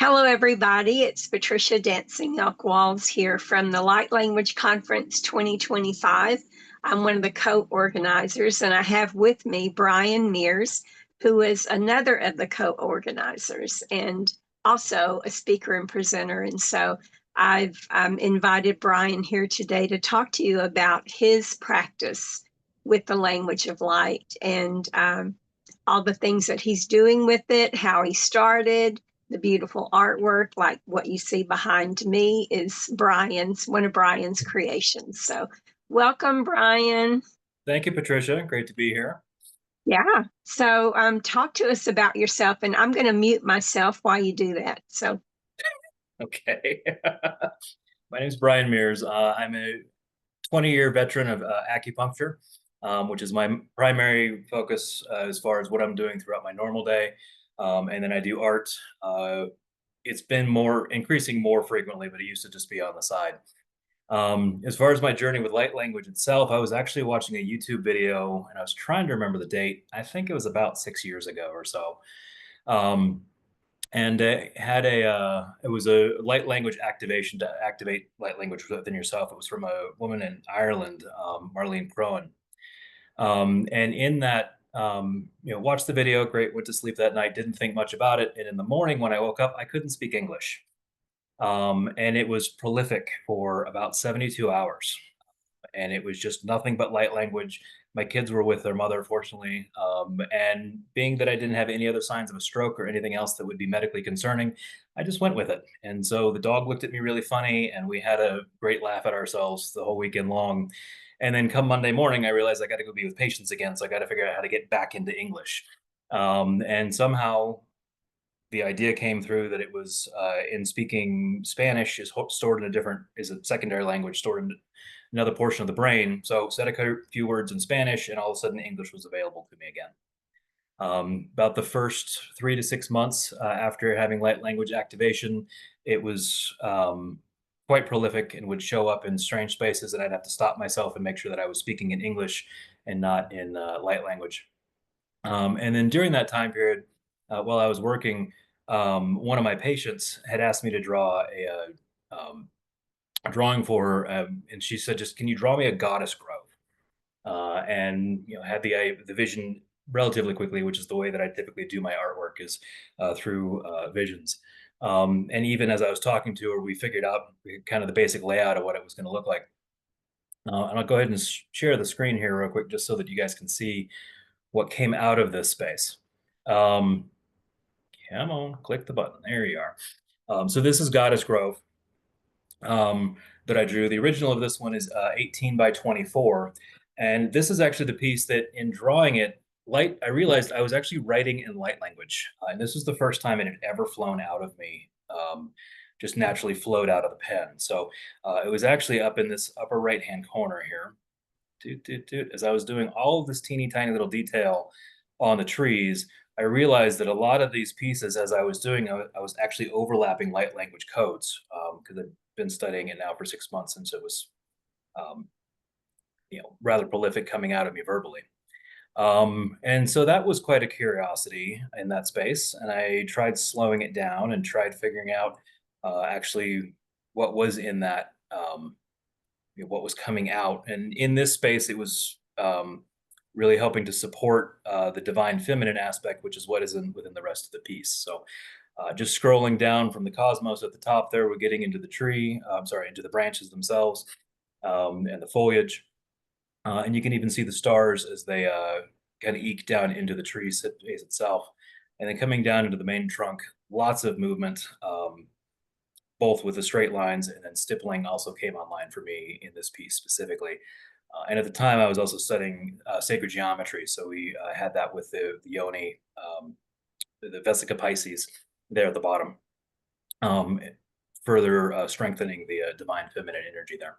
Hello, everybody. It's Patricia Dancing Elk Walls here from the Light Language Conference 2025. I'm one of the co-organizers, and I have with me Brian Mears, who is another of the co-organizers and also a speaker and presenter. And so I've invited Brian here today to talk to you about his practice with the language of light and all the things that he's doing with it, how he started, the beautiful artwork, like what you see behind me is one of Brian's creations. So welcome, Brian. Thank you, Patricia. Great to be here. Yeah. So talk to us about yourself, and I'm going to mute myself while you do that. So Okay. My name is Brian Mears. I'm a 20-year veteran of acupuncture, which is my primary focus as far as what I'm doing throughout my normal day. And then I do art. It's been increasing more frequently, but it used to just be on the side. As far as my journey with light language itself, I was actually watching a YouTube video and I was trying to remember the date. I think it was about 6 years ago or so. Um, and it was a light language activation to activate light language within yourself. It was from a woman in Ireland, Marlene Crowan. And in that, watched the video, great, went to sleep that night, didn't think much about it. And in the morning when I woke up, I couldn't speak English. And it was prolific for about 72 hours. And it was just nothing but light language. My kids were with their mother, fortunately. And being that I didn't have any other signs of a stroke or anything else that would be medically concerning, I just went with it. And so the dog looked at me really funny, and we had a great laugh at ourselves the whole weekend long. And then come Monday morning, I realized I got to go be with patients again. So I got to figure out how to get back into English. And somehow the idea came through that it was in speaking Spanish stored in is a secondary language stored in another portion of the brain. So said a few words in Spanish, and all of a sudden English was available to me again. About the first 3 to 6 months after having light language activation, it was quite prolific and would show up in strange spaces, and I'd have to stop myself and make sure that I was speaking in English and not in light language. And then during that time period, while I was working, one of my patients had asked me to draw a drawing for her, and she said, "Just can you draw me a goddess grove?" And had the vision relatively quickly, which is the way that I typically do my artwork is through visions. And even as I was talking to her, we figured out kind of the basic layout of what it was going to look like. And I'll go ahead and share the screen here real quick, just so that you guys can see what came out of this space. Um, Come on, click the button. There you are. So this is Goddess Grove that I drew. The original of this one is 18 by 24. And this is actually the piece that in drawing it, I realized I was actually writing in light language. And this was the first time it had ever flown out of me, just naturally flowed out of the pen. So it was actually up in this upper right-hand corner here. As I was doing all of this teeny tiny little detail on the trees, I realized that a lot of these pieces, as I was doing, I was actually overlapping light language codes because I've been studying it now for 6 months, since it was, um, rather prolific coming out of me verbally. And so that was quite a curiosity in that space. And I tried slowing it down and tried figuring out actually what was in that, what was coming out. And in this space, it was really helping to support the divine feminine aspect, which is what is within the rest of the piece. So just scrolling down from the cosmos at the top there, we're getting into the tree, into the branches themselves and the foliage. And you can even see the stars as they kind of eke down into the tree base itself. And then coming down into the main trunk, lots of movement, both with the straight lines, and then stippling also came online for me in this piece specifically. And at the time, I was also studying sacred geometry. So we had that with the Yoni, the Vesica Pisces there at the bottom, further strengthening the divine feminine energy there.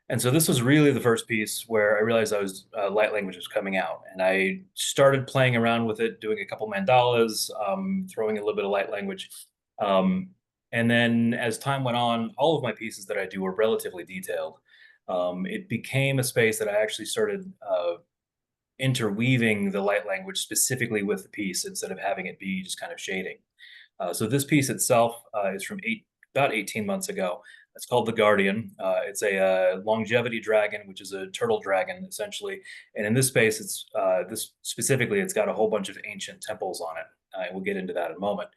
And so this was really the first piece where I realized light language was coming out, and I started playing around with it, doing a couple mandalas, throwing a little bit of light language. And then as time went on, all of my pieces that I do were relatively detailed. It became a space that I actually started interweaving the light language specifically with the piece instead of having it be just kind of shading. So this piece itself is from about 18 months ago. It's called the Guardian. It's a longevity dragon, which is a turtle dragon essentially. And in this space, it's this specifically, it's got a whole bunch of ancient temples on it. And we'll get into that in a moment.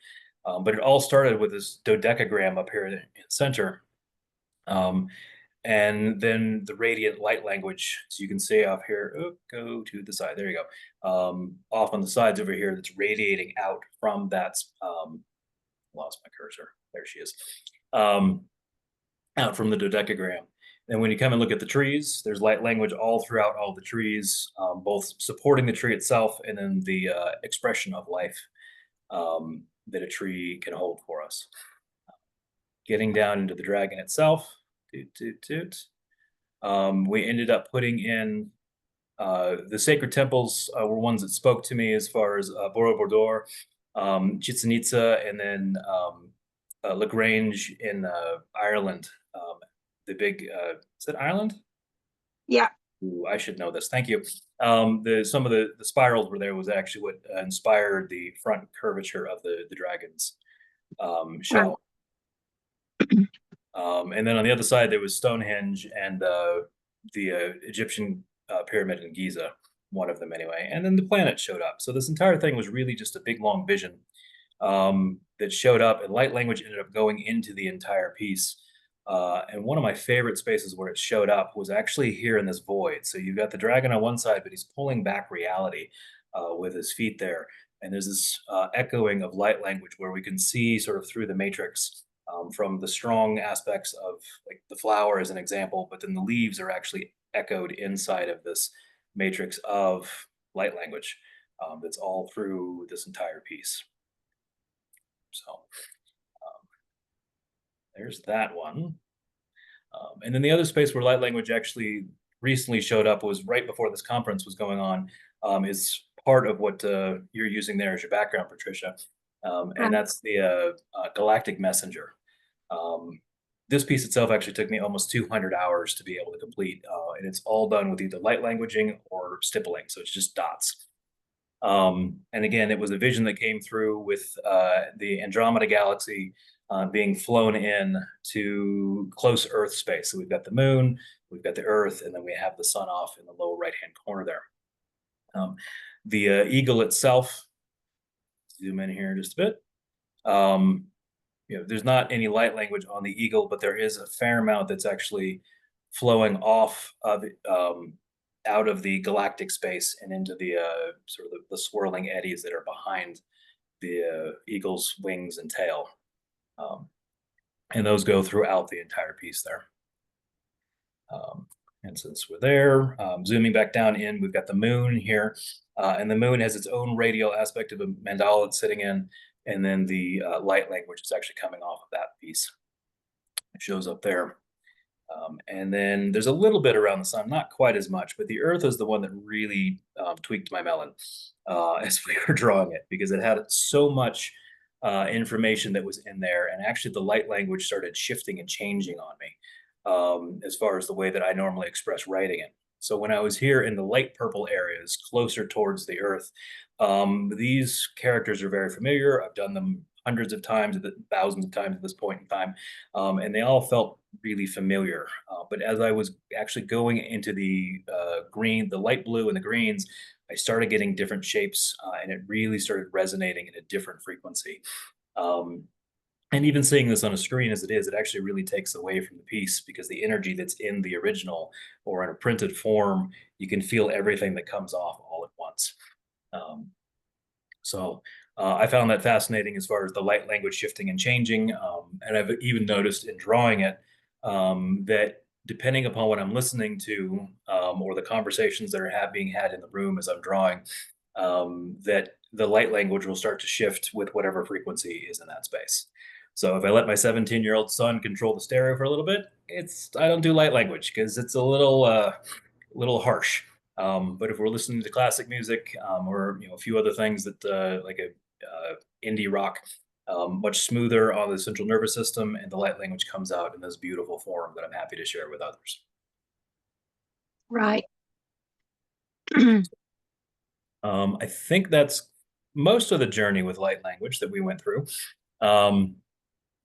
But it all started with this dodecagram up here in the center. Um, and then the radiant light language. So you can see off here, oh, go to the side. There you go. Off on the sides over here, that's radiating out from that. Lost my cursor. There she is. Out from the dodecagram. And when you come and look at the trees, there's light language all throughout all the trees, both supporting the tree itself and then the expression of life that a tree can hold for us. Getting down into the dragon itself, toot, toot, toot. We ended up putting in the sacred temples were ones that spoke to me as far as Borobudur, Chichen Itza, and then Lagrange in Ireland. The big, is it Ireland? Yeah. Ooh, I should know this. Thank you. Some of the spirals were there was actually what inspired the front curvature of the dragon's shell. And then on the other side, there was Stonehenge and the Egyptian pyramid in Giza, one of them anyway. And then the planet showed up. So this entire thing was really just a big, long vision that showed up, and light language ended up going into the entire piece. And one of my favorite spaces where it showed up was actually here in this void. So you've got the dragon on one side, but he's pulling back reality with his feet there. And there's this echoing of light language where we can see sort of through the matrix from the strong aspects of like the flower as an example, but then the leaves are actually echoed inside of this matrix of light language that's all through this entire piece. So there's that one. And then the other space where light language actually recently showed up was right before this conference was going on, is part of what you're using there as your background, Patricia. And that's the Galactic Messenger. This piece itself actually took me almost 200 hours to be able to complete, and it's all done with either light languaging or stippling, so it's just dots. And again, it was a vision that came through with the Andromeda Galaxy being flown in to close Earth space. So we've got the moon, we've got the Earth, and then we have the sun off in the lower right-hand corner there. The eagle itself, zoom in here just a bit. There's not any light language on the eagle, but there is a fair amount that's actually flowing off of out of the galactic space and into the sort of the swirling eddies that are behind the eagle's wings and tail. And those go throughout the entire piece there. And since we're there, zooming back down in, we've got the moon here. And the moon has its own radial aspect of a mandala it's sitting in. And then the light language is actually coming off of that piece. It shows up there. And then there's a little bit around the sun, not quite as much, but the Earth is the one that really tweaked my melon as we were drawing it, because it had so much information that was in there. And actually the light language started shifting and changing on me as far as the way that I normally express writing it. So when I was here in the light purple areas, closer towards the Earth, these characters are very familiar. I've done them hundreds of times, thousands of times at this point in time, and they all felt really familiar. But as I was actually going into the green, the light blue and the greens, I started getting different shapes, and it really started resonating in a different frequency. And even seeing this on a screen as it is, it actually really takes away from the piece, because the energy that's in the original or in a printed form, you can feel everything that comes off all at once. So I found that fascinating as far as the light language shifting and changing. And I've even noticed in drawing it that depending upon what I'm listening to or the conversations that are being had in the room as I'm drawing, that the light language will start to shift with whatever frequency is in that space. So if I let my 17-year-old son control the stereo for a little bit, I don't do light language because it's a little harsh. But if we're listening to classic music or a few other things that like a indie rock, much smoother on the central nervous system, and the light language comes out in this beautiful form that I'm happy to share with others. Right. I think that's most of the journey with light language that we went through. Um,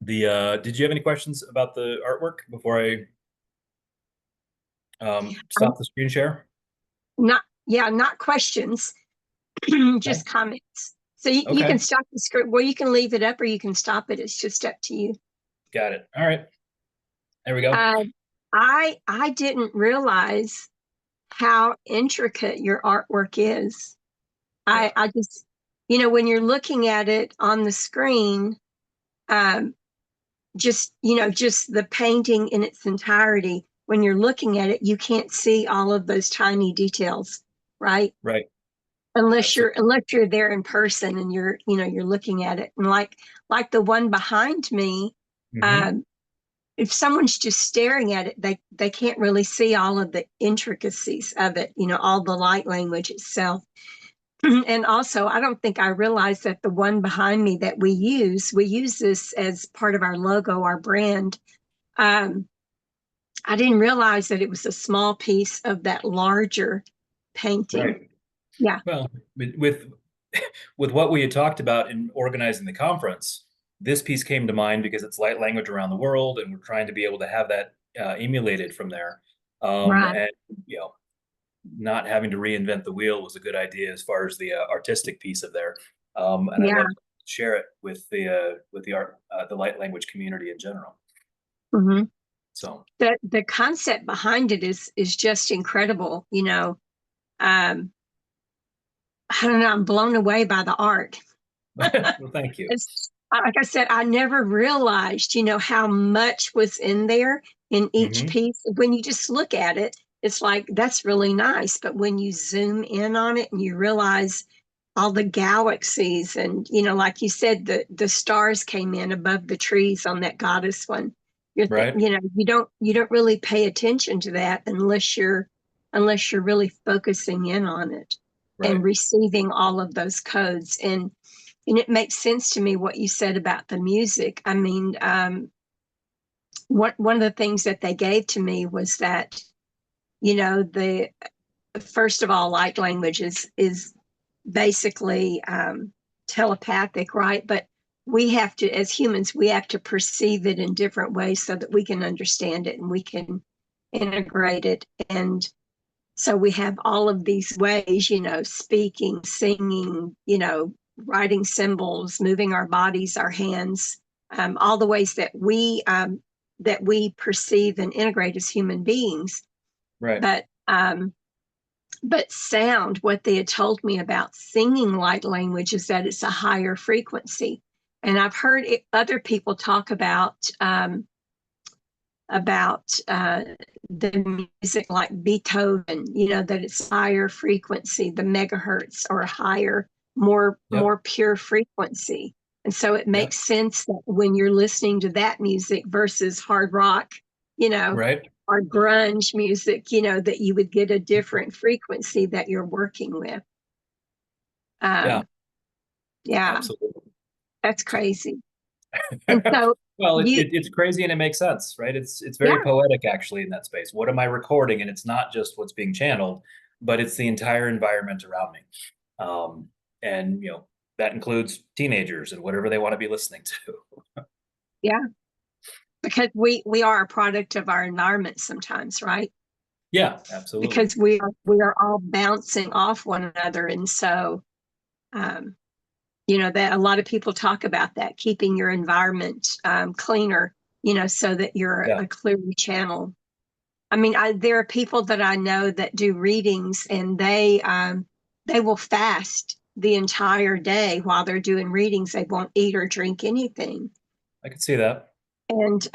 did you have any questions about the artwork before I Um, stop the screen share? Not, yeah, not questions, Okay. just comments. So you can Okay. stop the script, well, you can leave it up or you can stop it. It's just up to you. Got it. All right. There we go. Uh, I didn't realize how intricate your artwork is. Yeah. I just, when you're looking at it on the screen, um, just the painting in its entirety, when you're looking at it, you can't see all of those tiny details, right? Right. Unless you're Absolutely. unless you're there in person and you're looking at it. And like the one behind me, Hmm. um, if someone's just staring at it, they can't really see all of the intricacies of it, all the light language itself. And also, I don't think I realized that the one behind me that we use this as part of our logo, our brand. Um, I didn't realize that it was a small piece of that larger painting. Right. Yeah, Well, with with what we had talked about in organizing the conference, this piece came to mind because it's light language around the world, and we're trying to be able to have that emulated from there. right. And you know, not having to reinvent the wheel was a good idea as far as the artistic piece of there. And I'd Yeah. love to share it with the art the light language community in general. Hmm. So The concept behind it is just incredible. Um, I don't know. I'm blown away by the art. well, thank you. It's like I said, I never realized, how much was in there in each Hmm. piece. When you just look at it, it's like that's really nice. But when you zoom in on it and you realize all the galaxies and like you said, the stars came in above the trees on that goddess one. Right. You don't really pay attention to that unless you're really focusing in on it and Right. receiving all of those codes. And it makes sense to me what you said about the music. I mean, one of the things that they gave to me was that, the first of all, light language is basically telepathic, right? But we have to, as humans, we have to perceive it in different ways so that we can understand it and we can integrate it. And so we have all of these ways, speaking, singing, writing symbols, moving our bodies, our hands, all the ways that we perceive and integrate as human beings. Right. But sound, what they had told me about singing light language is that it's a higher frequency. And I've heard other people talk about the music like Beethoven, that it's higher frequency, the megahertz or higher, more Yep. more pure frequency. And so it Yep. makes sense that when you're listening to that music versus hard rock, you know, Right. or grunge music, that you would get a different frequency that you're working with. Yeah. Um, yeah, Absolutely. that's crazy. And so Well, you, it's crazy and it makes sense, right? It's yeah, very poetic actually in that space. What am I recording? And it's not just what's being channeled, but it's the entire environment around me. Um, and that includes teenagers and whatever they want to be listening to. yeah, because we are a product of our environment sometimes, right? Yeah, absolutely. Because we are all bouncing off one another. And so um, that a lot of people talk about that, keeping your environment cleaner, so that you're Yeah. a clear channel. I mean, there are people that I know that do readings, and they will fast the entire day while they're doing readings. They won't eat or drink anything. I can see that. And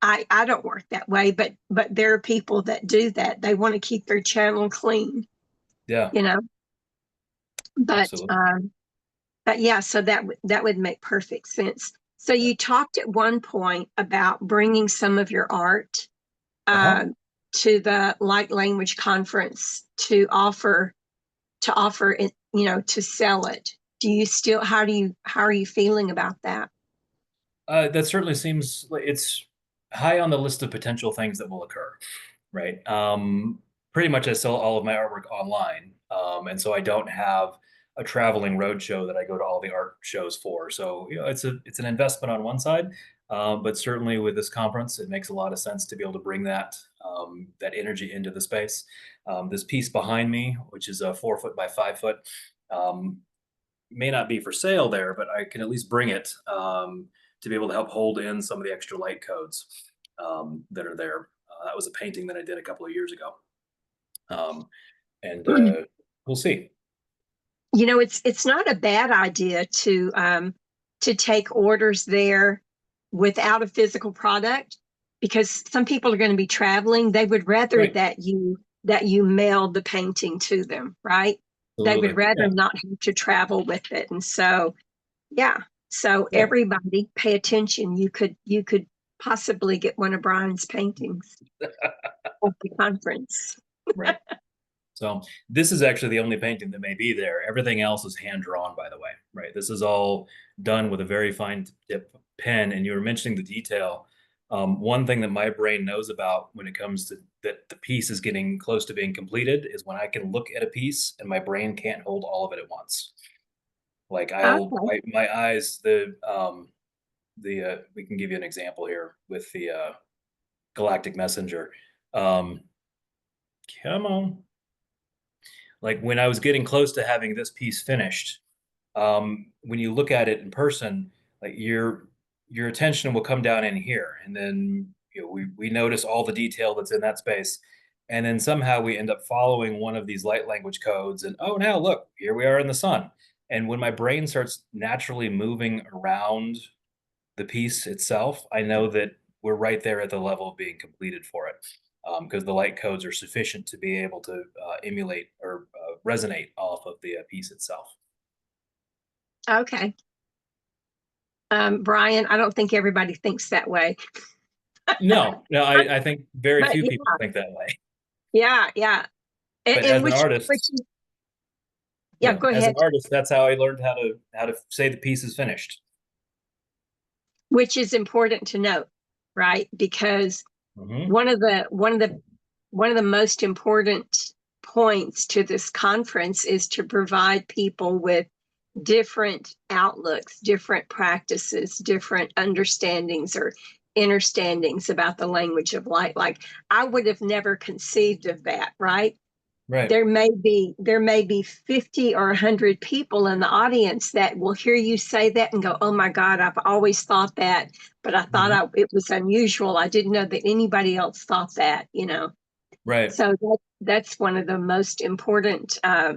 I don't work that way, but there are people that do that. They want to keep their channel clean, Yeah, you know. But absolutely. um, but yeah, so that would make perfect sense. So Yeah. you talked at one point about bringing some of your art Uh-huh. uh, to the Light Language Conference to offer it, to sell it. Do you still? How are you feeling about that? That certainly seems like it's high on the list of potential things that will occur, right? Pretty much I sell all of my artwork online, and so I don't have a traveling road show that I go to all the art shows for. So, it's an investment on one side, but certainly with this conference, it makes a lot of sense to be able to bring that energy into the space. This piece behind me, which is a 4 foot by 5 foot, um, may not be for sale there, but I can at least bring it to be able to help hold in some of the extra light codes that are there. That was a painting that I did a couple of years ago, and we'll see. It's not a bad idea to take orders there without a physical product, because some people are going to be traveling. They would rather Right. that you mail the painting to them, right? They would Absolutely. rather Yeah. not have to travel with it. And so, yeah. So Right. everybody pay attention. You could possibly get one of Brian's paintings at the conference. Right. So this is actually the only painting that may be there. Everything else is hand drawn, by the way. Right. This is all done with a very fine tip pen. And you were mentioning the detail. One thing that my brain knows about when it comes to that the piece is getting close to being completed is when I can look at a piece and my brain can't hold all of it at once. Like Okay. my eyes, we can give you an example here with the Galactic Messenger. Um, come on. Like when I was getting close to having this piece finished, when you look at it in person, like your attention will come down in here, and then we notice all the detail that's in that space, and then somehow we end up following one of these light language codes, and oh, now look, here we are in the sun. And when my brain starts naturally moving around the piece itself, I know that we're right there at the level of being completed for it, because the light codes are sufficient to be able to emulate or resonate off of the piece itself. Okay. Brian, I don't think everybody thinks that way. No, no, I think very But few yeah, people think that way. yeah, yeah. And, But and as an which artist, yeah, go as an ahead. artist, that's how I learned how to say the piece is finished. Which is important to note, right? Because Hmm. one of the most important points to this conference is to provide people with different outlooks, different practices, different understandings or understandings about the language of light. Like I would have never conceived of that, right? Right. There may be 50 or 100 people in the audience that will hear you say that and go, oh my God, I've always thought that, but I thought Hmm. it was unusual. I didn't know that anybody else thought that. Right. So that's one of the most important, I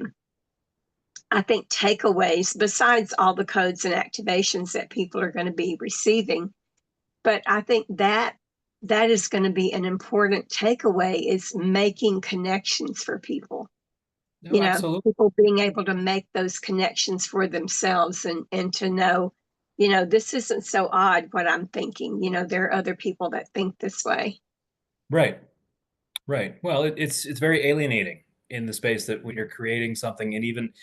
think, takeaways, besides all the codes and activations that people are going to be receiving. But I think that is going to be an important takeaway, is making connections for people. No, absolutely. People being able to make those connections for themselves, and to know, this isn't so odd what I'm thinking. There are other people that think this way. Right. Right. Well, it's very alienating in the space that when you're creating something, and even,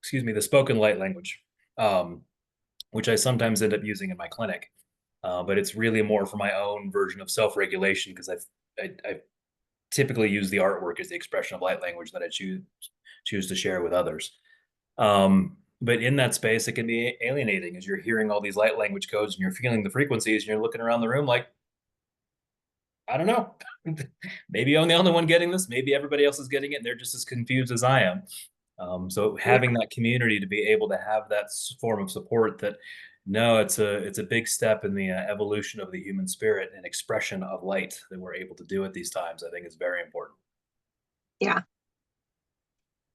excuse me, the spoken light language, um, which I sometimes end up using in my clinic. But it's really more for my own version of self-regulation, because I typically use the artwork as the expression of light language that I choose to share with others. But in that space, it can be alienating as you're hearing all these light language codes and you're feeling the frequencies and you're looking around the room like, I don't know. Maybe I'm the only one getting this. Maybe everybody else is getting it and they're just as confused as I am. So having that community to be able to have that form of support, that no, it's a big step in the evolution of the human spirit and expression of light that we're able to do at these times, I think is very important. Yeah.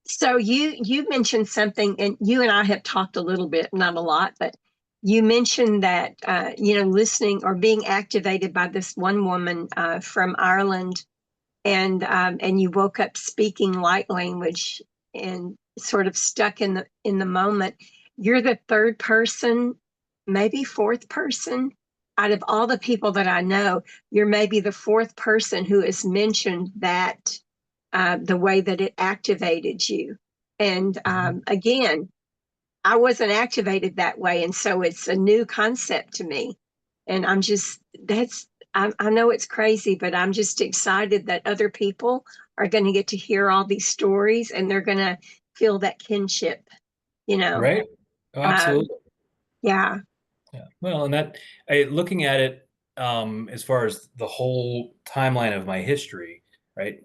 So you mentioned something, and you and I have talked a little bit, not a lot, but you mentioned that listening or being activated by this one woman from Ireland, and you woke up speaking light language and sort of stuck in the moment. You're the third person, maybe fourth person, out of all the people that I know. You're maybe the fourth person who has mentioned that, the way that it activated you. And Mhm. again, I wasn't activated that way, and so it's a new concept to me. And I know it's crazy, but I'm just excited that other people are going to get to hear all these stories, and they're going to feel that kinship. you know. Right? Oh, Um, absolutely. yeah, Yeah. Well, and looking at it, as far as the whole timeline of my history, right?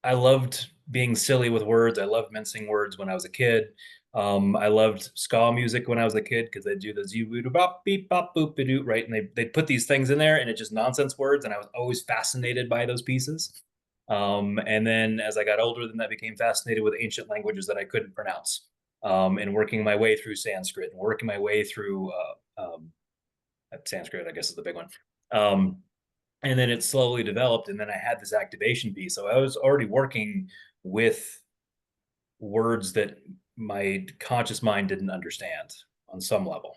I loved being silly with words. I loved mincing words when I was a kid. I loved ska music when I was a kid because they do those you bop beep bop boop doo, right? And they'd put these things in there and it's just nonsense words, and I was always fascinated by those pieces. And then as I got older, then I became fascinated with ancient languages that I couldn't pronounce. And working my way through Sanskrit and working my way through Sanskrit, I guess is the big one. Um, and then it slowly developed, and then I had this activation piece. So I was already working with words that my conscious mind didn't understand on some level.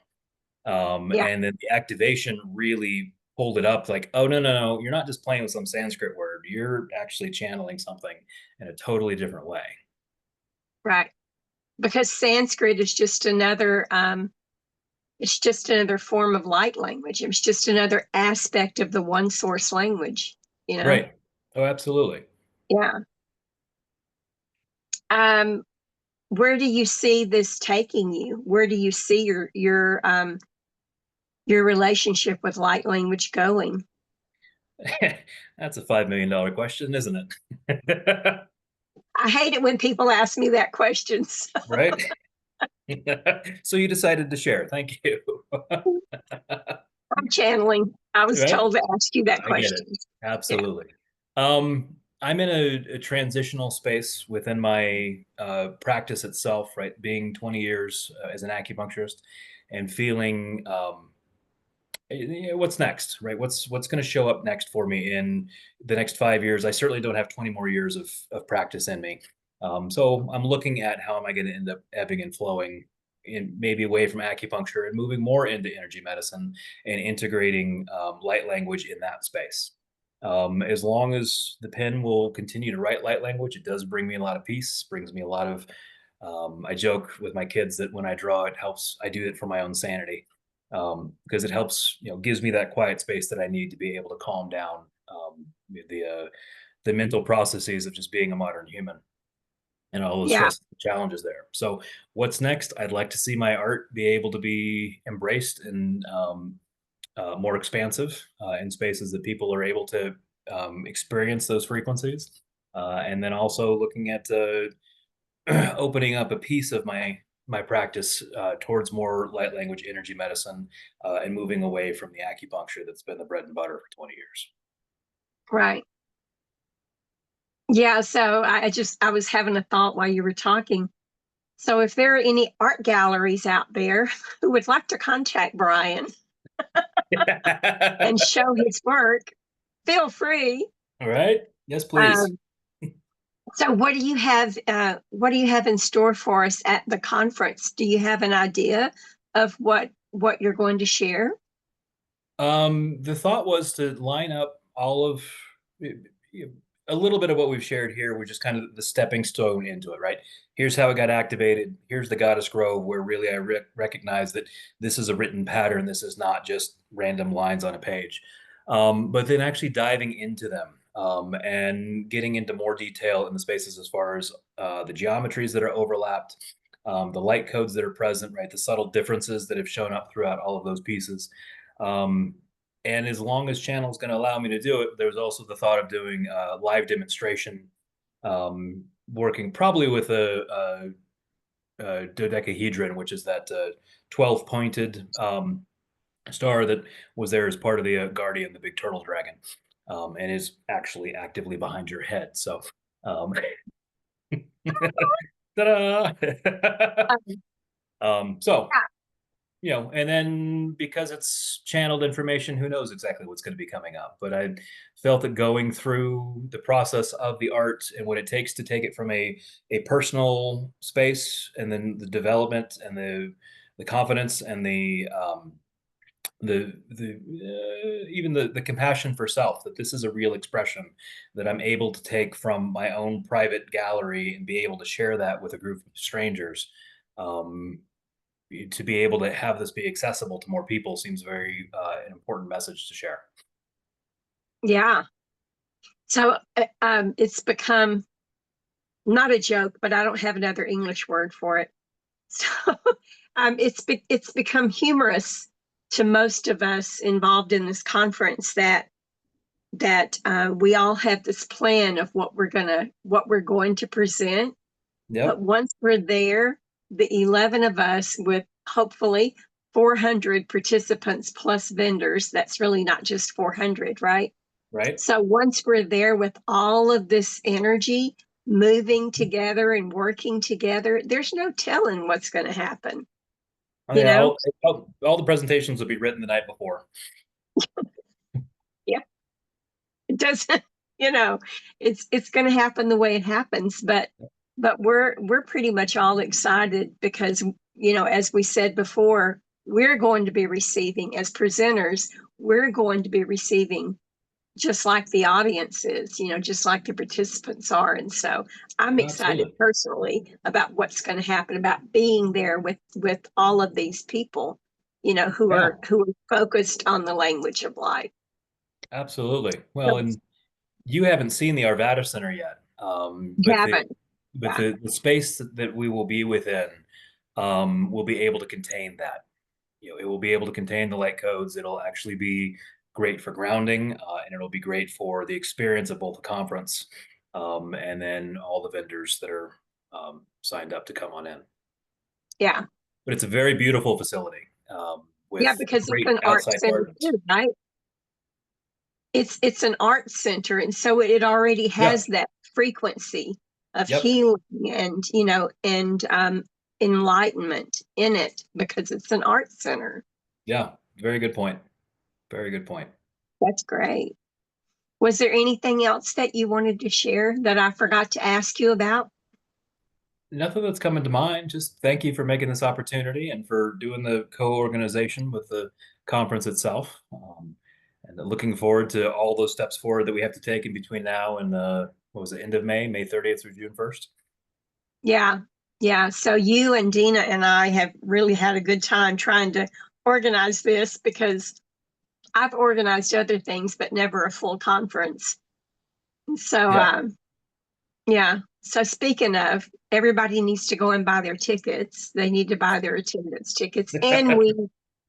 yeah, And then the activation really pulled it up like, oh, no, no, no, you're not just playing with some Sanskrit word. You're actually channeling something in a totally different way. right. Because Sanskrit is just another it's just another form of light language. It's just another aspect of the one source language, you know? Right. Oh, absolutely. Yeah. Um, where do you see this taking you? Where do you see your relationship with light language going? That's a $5 million question, isn't it? I hate it when people ask me that question. So Right? So you decided to share. Thank you. I'm channeling. I was Right? told to ask you that I get it. question. Yeah. Absolutely. I'm in a transitional space within my practice itself, right? Being 20 years as an acupuncturist and feeling what's next, right? What's going to show up next for me in the next 5 years? I certainly don't have 20 more years of practice in me. So I'm looking at how am I going to end up ebbing and flowing in maybe away from acupuncture and moving more into energy medicine and integrating light language in that space. As long as the pen will continue to write light language, it does bring me a lot of peace, brings me a lot of I joke with my kids that when I draw, it helps. I do it for my own sanity because it helps, gives me that quiet space that I need to be able to calm down the mental processes of just being a modern human and all those Yeah. stress challenges there. So, what's next? I'd like to see my art be able to be embraced and more expansive in spaces that people are able to experience those frequencies. And then also looking at opening up a piece of my practice towards more light language energy medicine and moving away from the acupuncture that's been the bread and butter for 20 years. Right. Yeah. So I was having a thought while you were talking. So if there are any art galleries out there who would like to contact Brian and show his work, feel free. All right. Yes, please. Um, so what do you have in store for us at the conference? Do you have an idea of what you're going to share? The thought was to line up all of a little bit of what we've shared here, which is kind of the stepping stone into it, right? Here's how it got activated. Here's the Goddess Grove, where really I recognize that this is a written pattern. This is not just random lines on a page. But then actually diving into them and getting into more detail in the spaces as far as the geometries that are overlapped, the light codes that are present, right? The subtle differences that have shown up throughout all of those pieces. Um, and as long as channel is going to allow me to do it, there's also the thought of doing a live demonstration, working probably with a dodecahedron, which is that 12 pointed star that was there as part of the guardian, the big turtle dragon, and is actually actively behind your head. So, um, ta-da! Um, So and then because it's channeled information, who knows exactly what's going to be coming up. But I felt that going through the process of the art and what it takes to take it from a personal space, and then the development and the confidence and the even the compassion for self, that this is a real expression that I'm able to take from my own private gallery and be able to share that with a group of strangers. Um, to be able to have this be accessible to more people seems very an important message to share. yeah. So it's become not a joke, but I don't have another English word for it. So it's become humorous to most of us involved in this conference that we all have this plan of what we're going to present. But Yep. once we're there, the 11 of us with hopefully 400 participants plus vendors, that's really not just 400, right? Right. So once we're there with all of this energy moving together and working together, there's no telling what's going to happen, Oh, you yeah. know? All the presentations will be written the night before. Yeah, it doesn't, you know, it's going to happen the way it happens, but we're pretty much all excited because, as we said before, we're going to be receiving as presenters, we're going to be receiving just like the audience is, just like the participants are. And so I'm excited Absolutely. personally about what's going to happen, about being there with all of these people, who Yeah, are focused on the language of life. absolutely. So Well, and you haven't seen the Arvada Center yet, but Gavin, yeah, the space that we will be within will be able to contain that. It will be able to contain the light codes. It'll actually be great for grounding, and it'll be great for the experience of both the conference and then all the vendors that are signed up to come on in. yeah, But it's a very beautiful facility yeah, with because it's great an art outside center gardens. too, right? It's an art center, and so it already has Yep. that frequency of Yep. healing and enlightenment in it because it's an art center. Yeah. Very good point. Very good point. That's great. Was there anything else that you wanted to share that I forgot to ask you about? Nothing that's coming to mind. Just thank you for making this opportunity and for doing the co-organization with the conference itself. And looking forward to all those steps forward that we have to take in between now and what was it, end of May, May 30th through June 1st? Yeah, yeah. So you and Dina and I have really had a good time trying to organize this because I've organized other things, but never a full conference. So, Yeah. yeah. So speaking of, everybody needs to go and buy their tickets. They need to buy their attendance tickets, and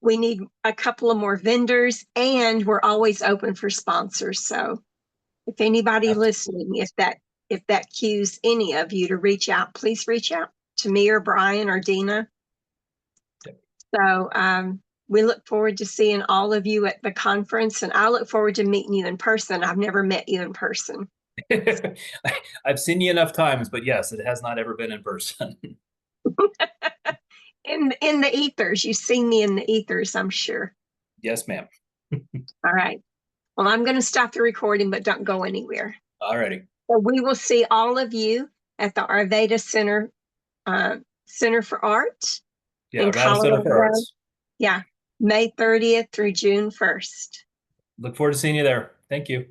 we need a couple of more vendors, and we're always open for sponsors. So if anybody Absolutely. listening, if that cues any of you to reach out, please reach out to me or Brian or Dina. Yep. So we look forward to seeing all of you at the conference, and I look forward to meeting you in person. I've never met you in person. I've seen you enough times, but yes, it has not ever been in person. In the ethers, you see me in the ethers, I'm sure. Yes, ma'am. All right. Well, I'm going to stop the recording, but don't go anywhere. Alrighty. So we will see all of you at the Arvada Center Center for Art Yeah, in Arvada Center for Colorado. Arts. Yeah, May 30th through June 1st. Look forward to seeing you there. Thank you.